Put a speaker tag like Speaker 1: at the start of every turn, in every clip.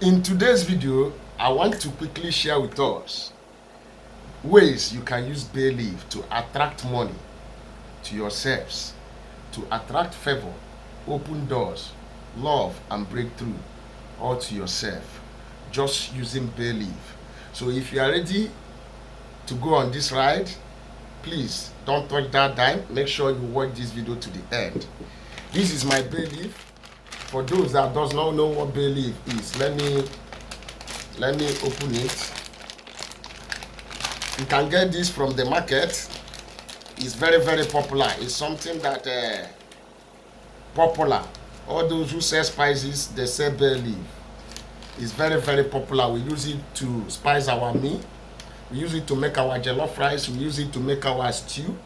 Speaker 1: In today's video, I want to quickly share with us ways you can use bay leaf to attract money to yourselves, to attract favor, open doors, love and breakthrough all to yourself, just using bay leaf. So if you are ready to go on this ride, please don't touch that dime. Make sure you watch this video to the end. This is my bay leaf. For those that does not know what bay leaf is, let me open it. You can get this from the market. It's very, very popular. It's something that popular. All those who sell spices, they sell bay leaf. It's very, very popular. We use it to spice our meat. We use it to make our jollof rice. We use it to make our stew.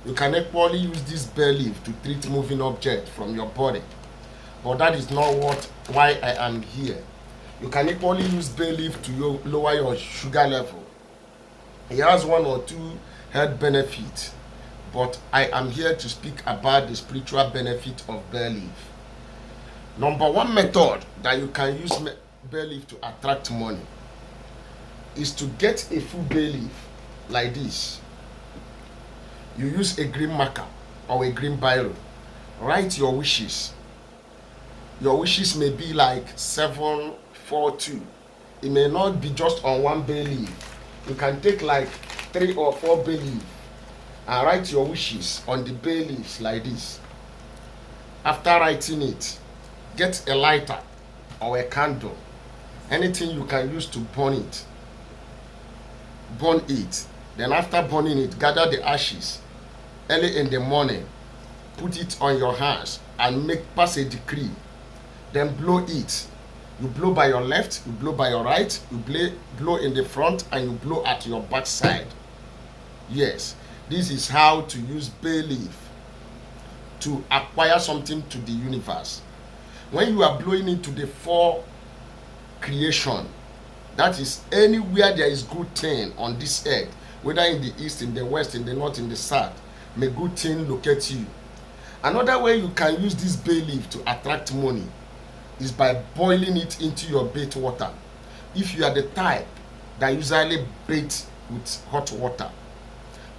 Speaker 1: You can equally use this bay leaf to treat moving objects from your body. But that is not why I am here. You can equally use bay leaf to lower your sugar level. It has one or two health benefits, but I am here to speak about the spiritual benefit of bay leaf. Number one method that you can use bay leaf to attract money is to get a full bay leaf like this. You use a green marker or a green biro. Write your wishes. Your wishes may be like 742. It may not be just on one bay leaf. You can take like 3 or 4 bay leaves and write your wishes on the bay leaves like this. After writing it, get a lighter or a candle, anything you can use to burn it. Burn it. Then after burning it, gather the ashes early in the morning, put it on your hands and pass a decree. Then blow it. You blow by your left, you blow by your right, you blow in the front, and you blow at your back side. Yes, this is how to use bay leaf to acquire something to the universe. When you are blowing into the 4 creation, that is anywhere there is good thing on this earth, whether in the east, in the west, in the north, in the south, may good thing locate you. Another way you can use this bay leaf to attract money is by boiling it into your bathe water. If you are the type that usually bathe with hot water,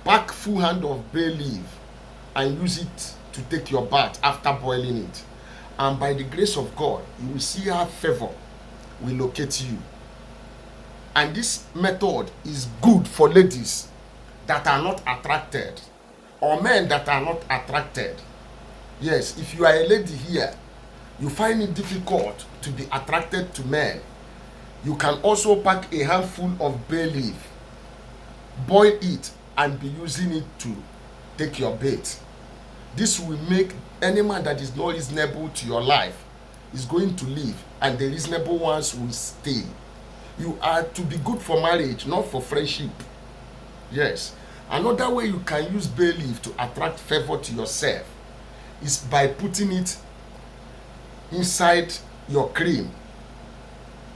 Speaker 1: pack full hand of bay leaf and use it to take your bath after boiling it. And by the grace of God, you will see how favor will locate you. And this method is good for ladies that are not attracted or men that are not attracted. Yes, if you are a lady here, you find it difficult to be attracted to men, you can also pack a handful of bay leaf, boil it, and be using it to take your bath. This will make any man that is not reasonable to your life is going to leave, and the reasonable ones will stay. You are to be good for marriage, not for friendship. Yes. Another way you can use bay leaf to attract favor to yourself is by putting it inside your cream,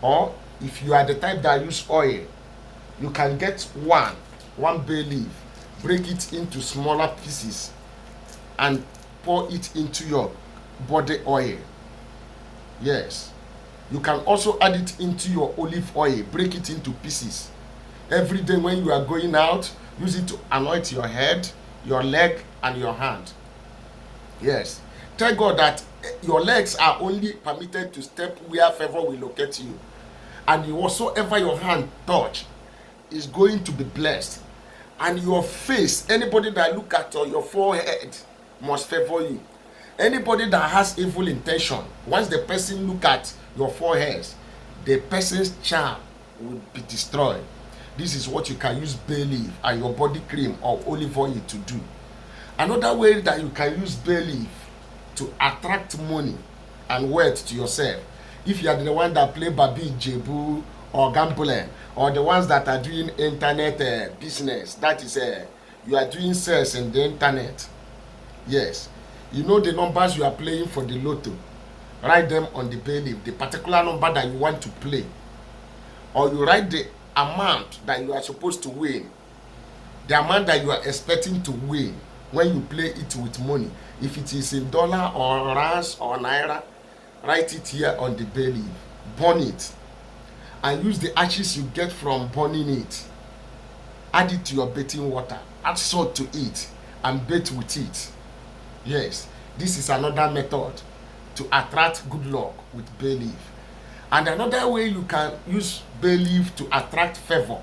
Speaker 1: or if you are the type that use oil, you can get one bay leaf, break it into smaller pieces and pour it into your body oil. Yes, you can also add it into your olive oil, break it into pieces. Every day when you are going out, use it to anoint your head, your leg and your hand. Yes, tell God that your legs are only permitted to step where favor will locate you, and whatsoever your hand touch is going to be blessed. And your face, anybody that look at your forehead must favor you. Anybody that has evil intention, once the person look at your forehead, the person's charm will be destroyed. This is what you can use bay leaf and your body cream or olive oil to do. Another way that you can use bay leaf to attract money and wealth to yourself, if you are the one that play babi, jebu or gambling, or the ones that are doing internet business, that is you are doing sales in the internet. Yes, you know the numbers you are playing for the lotto, write them on the bay leaf, the particular number that you want to play, or you write the amount that you are supposed to win, the amount that you are expecting to win when you play it with money. If it is in dollar or rands or naira, write it here on the bay leaf, burn it, and use the ashes you get from burning it. Add it to your bathing water. Add salt to it and bathe with it. Yes, this is another method to attract good luck with bay leaf. And another way you can use bay leaf to attract favor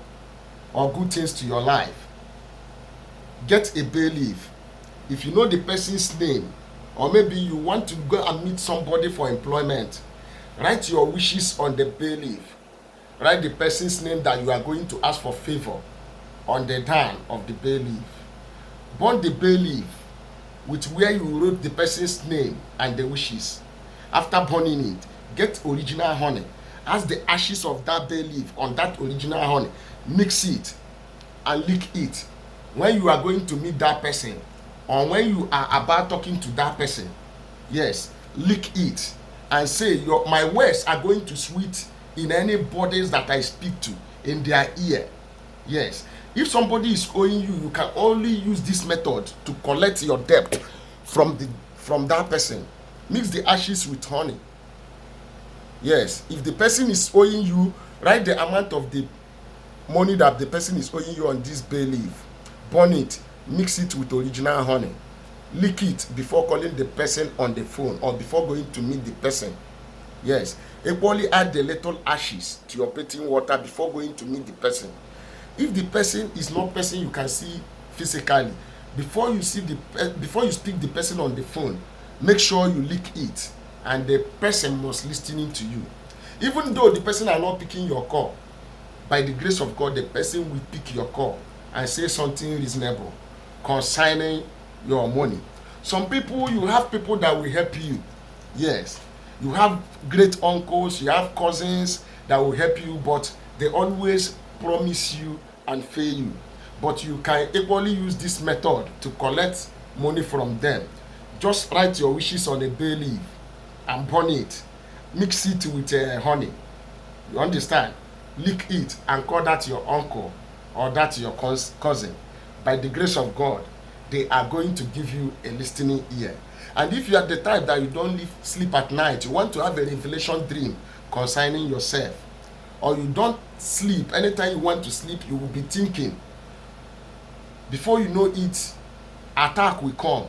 Speaker 1: or good things to your life. Get a bay leaf. If you know the person's name, or maybe you want to go and meet somebody for employment, write your wishes on the bay leaf. Write the person's name that you are going to ask for favor on the down of the bay leaf. Burn the bay leaf with where you wrote the person's name and the wishes. After burning it, get original honey. As the ashes of that bay leaf on that original honey, mix it and lick it. When you are going to meet that person, or when you are about talking to that person, yes, lick it and say, my words are going to sweet in any bodies that I speak to, in their ear. Yes, if somebody is owing you, you can only use this method to collect your debt from that person. Mix the ashes with honey. Yes, if the person is owing you, write the amount of the money that the person is owing you on this bay leaf. Burn it, mix it with original honey. Lick it before calling the person on the phone or before going to meet the person. Yes, equally add the little ashes to your bathing water before going to meet the person. If the person is not person you can see physically, before you speak the person on the phone, make sure you lick it, and the person must listening to you. Even though the person are not picking your call, by the grace of God, the person will pick your call and say something reasonable concerning your money. Some people, you have people that will help you. Yes, you have great uncles, you have cousins that will help you, but they always promise you and fail you. But you can equally use this method to collect money from them. Just write your wishes on a bay leaf and burn it. Mix it with honey. You understand? Lick it and call that your uncle or that your cousin. By the grace of God, they are going to give you a listening ear. And if you are the type that you don't sleep at night, you want to have a revelation dream concerning yourself, or you don't sleep, anytime you want to sleep, you will be thinking. Before you know it, attack will come.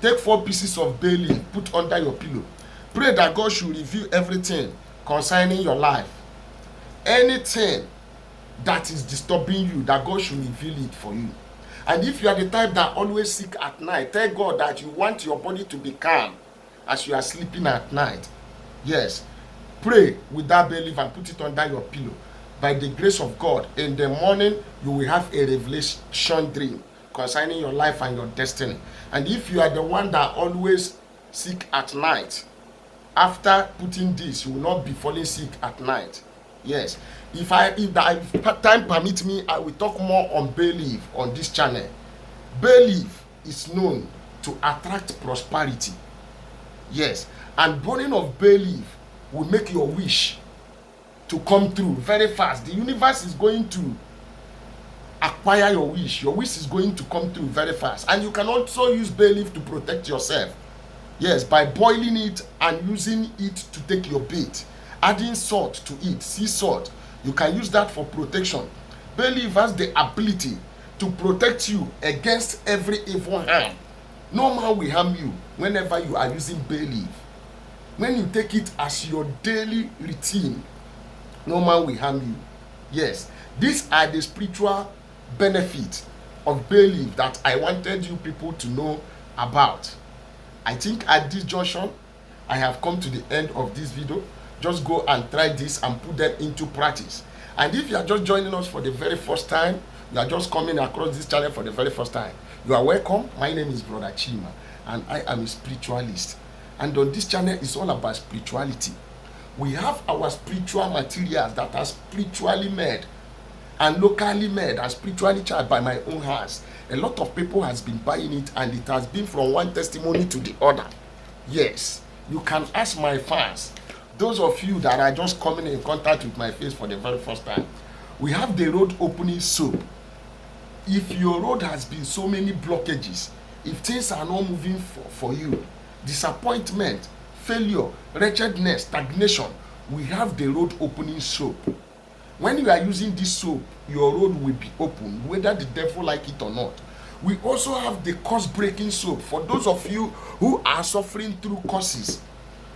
Speaker 1: Take 4 pieces of bay leaf, put under your pillow. Pray that God should reveal everything concerning your life. Anything that is disturbing you, that God should reveal it for you. And if you are the type that always sick at night, tell God that you want your body to be calm as you are sleeping at night. Yes, pray with that bay leaf and put it under your pillow. By the grace of God, in the morning, you will have a revelation dream concerning your life and your destiny. And if you are the one that always sick at night, after putting this, you will not be falling sick at night. Yes, if time permits me, I will talk more on bay leaf on this channel. Bay leaf is known to attract prosperity. Yes, and burning of bay leaf will make your wish to come through very fast. The universe is going to acquire your wish. Your wish is going to come through very fast. And you can also use bay leaf to protect yourself. Yes, by boiling it and using it to take your bait. Adding salt to it, sea salt, you can use that for protection. Bay leaf has the ability to protect you against every evil hand. No man will harm you whenever you are using bay leaf. When you take it as your daily routine, no man will harm you. Yes, these are the spiritual benefits of bay leaf that I wanted you people to know about. I think at this junction, I have come to the end of this video. Just go and try this and put them into practice. And if you are just joining us for the very first time, you are just coming across this channel for the very first time, you are welcome. My name is Brother Chima, and I am a spiritualist. And on this channel, it's all about spirituality. We have our spiritual materials that are spiritually made and locally made and spiritually charged by my own hands. A lot of people has been buying it, and it has been from one testimony to the other. Yes, you can ask my fans, those of you that are just coming in contact with my face for the very first time. We have the road opening soap. If your road has been so many blockages, if things are not moving for you, disappointment, failure, wretchedness, stagnation, we have the road opening soap. When you are using this soap, your road will be open, whether the devil like it or not. We also have the curse breaking soap for those of you who are suffering through curses.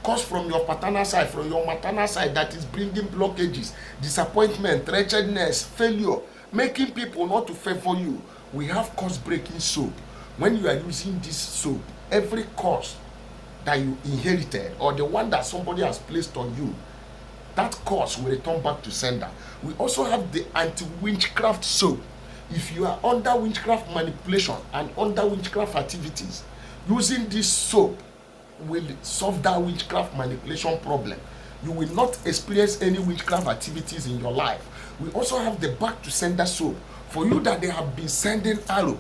Speaker 1: Curse from your paternal side, from your maternal side, that is bringing blockages, disappointment, wretchedness, failure, making people not to favor you. We have curse breaking soap. When you are using this soap, every curse that you inherited or the one that somebody has placed on you, that curse will return back to sender. We also have the anti-witchcraft soap. If you are under witchcraft manipulation and under witchcraft activities, using this soap will solve that witchcraft manipulation problem. You will not experience any witchcraft activities in your life. We also have the back to sender soap for you that they have been sending arrow.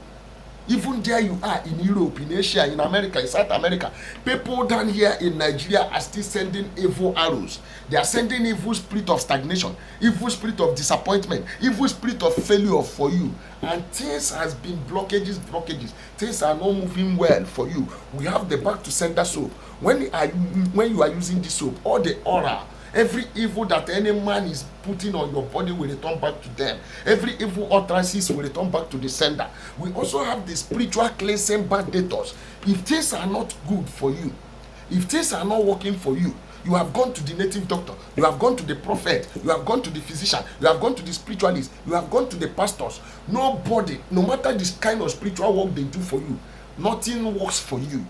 Speaker 1: Even there you are in Europe, in Asia, in America, in South America, people down here in Nigeria are still sending evil arrows. They are sending evil spirit of stagnation, evil spirit of disappointment, evil spirit of failure for you. And things has been blockages. Things are not moving well for you. We have the back to sender soap. When you are using this soap, all the aura, every evil that any man is putting on your body will return back to them. Every evil utterances will return back to the sender. We also have the spiritual cleansing bad detours. If things are not good for you, if things are not working for you, you have gone to the native doctor, you have gone to the prophet, you have gone to the physician, you have gone to the spiritualist, you have gone to the pastors. Nobody, no matter this kind of spiritual work they do for you, nothing works for you.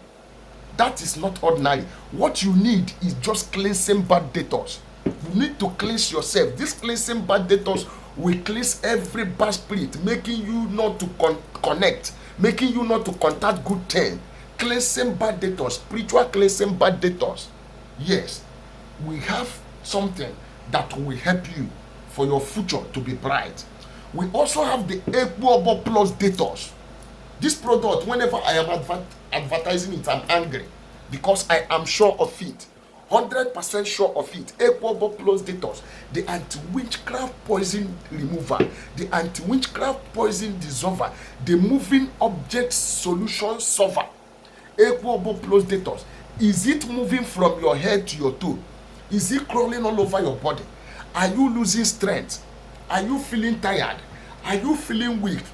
Speaker 1: That is not ordinary. What you need is just cleansing bad detours. You need to cleanse yourself. This cleansing bad detours will cleanse every bad spirit, making you not to connect, making you not to contact good things. Cleansing bad detours, spiritual cleansing bad detours. Yes, we have something that will help you for your future to be bright. We also have the Equable Plus detours. This product, whenever I am advertising it, I'm angry because I am sure of it, 100% sure of it. Equable Plus detours, the anti-witchcraft poison remover, the anti-witchcraft poison dissolver, the moving object solution solver. Equable Plus detours. Is it moving from your head to your toe? Is it crawling all over your body? Are you losing strength? Are you feeling tired? Are you feeling weak?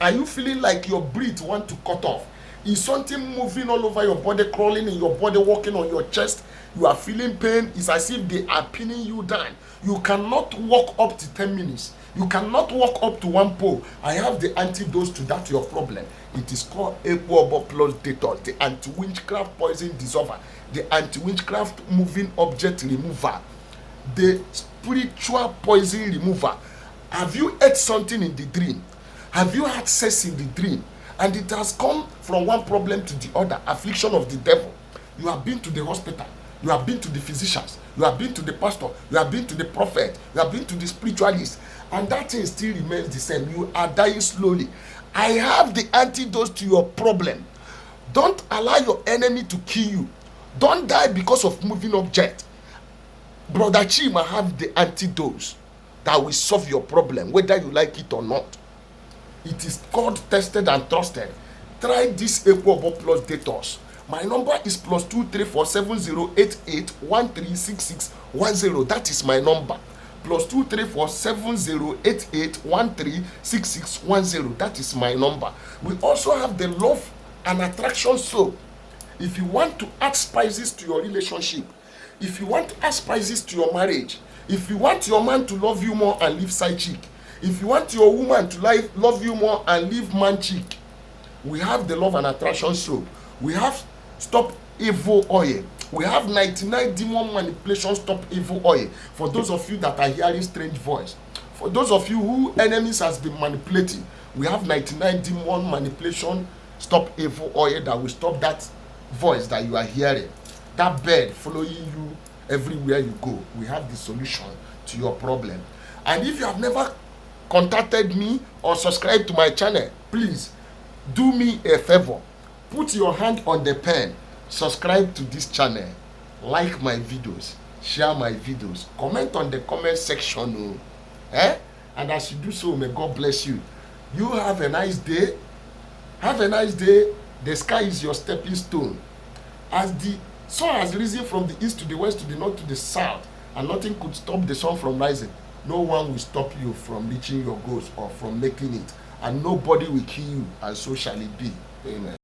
Speaker 1: Are you feeling like your breath want to cut off? Is something moving all over your body, crawling in your body, walking on your chest? You are feeling pain. It's as if they are pinning you down. You cannot walk up to 10 minutes. You cannot walk up to one pole. I have the antidote to that your problem. It is called Equable Plus detours, the anti-witchcraft poison dissolver, the anti-witchcraft moving object remover, the spiritual poison remover. Have you ate something in the dream? Have you had sex in the dream and it has come from one problem to the other, affliction of the devil? You have been to the hospital, you have been to the physicians, you have been to the pastor, you have been to the prophet, you have been to the spiritualist, and that thing still remains the same. You are dying slowly. I have the antidote to your problem. Don't allow your enemy to kill you. Don't die because of moving object. Brother Chima have the antidote that will solve your problem, whether you like it or not. It is called tested and trusted. Try this Equable Plus detours. My number is +2347088136610. That is my number. +2347088136610. That is my number. We also have the love and attraction soap. If you want to add spices to your relationship, if you want to add spices to your marriage, if you want your man to love you more and leave side chick, if you want your woman to love you more and leave man chick, we have the love and attraction soap. We have stop evil oil. We have 99 demon manipulation stop evil oil. For those of you that are hearing strange voice, for those of you who enemies has been manipulating, we have 99 demon manipulation stop evil oil that will stop that voice that you are hearing, that bird following you everywhere you go. We have the solution to your problem. And if you have never contacted me or subscribed to my channel, please do me a favor. Put your hand on the pen, subscribe to this channel, like my videos, share my videos, comment on the comment section. And as you do so, may God bless you. You have a nice day. Have a nice day. The sky is your stepping stone. As the sun has risen from the east to the west to the north to the south, and nothing could stop the sun from rising, no one will stop you from reaching your goals or from making it. And nobody will kill you, and so shall it be. Amen.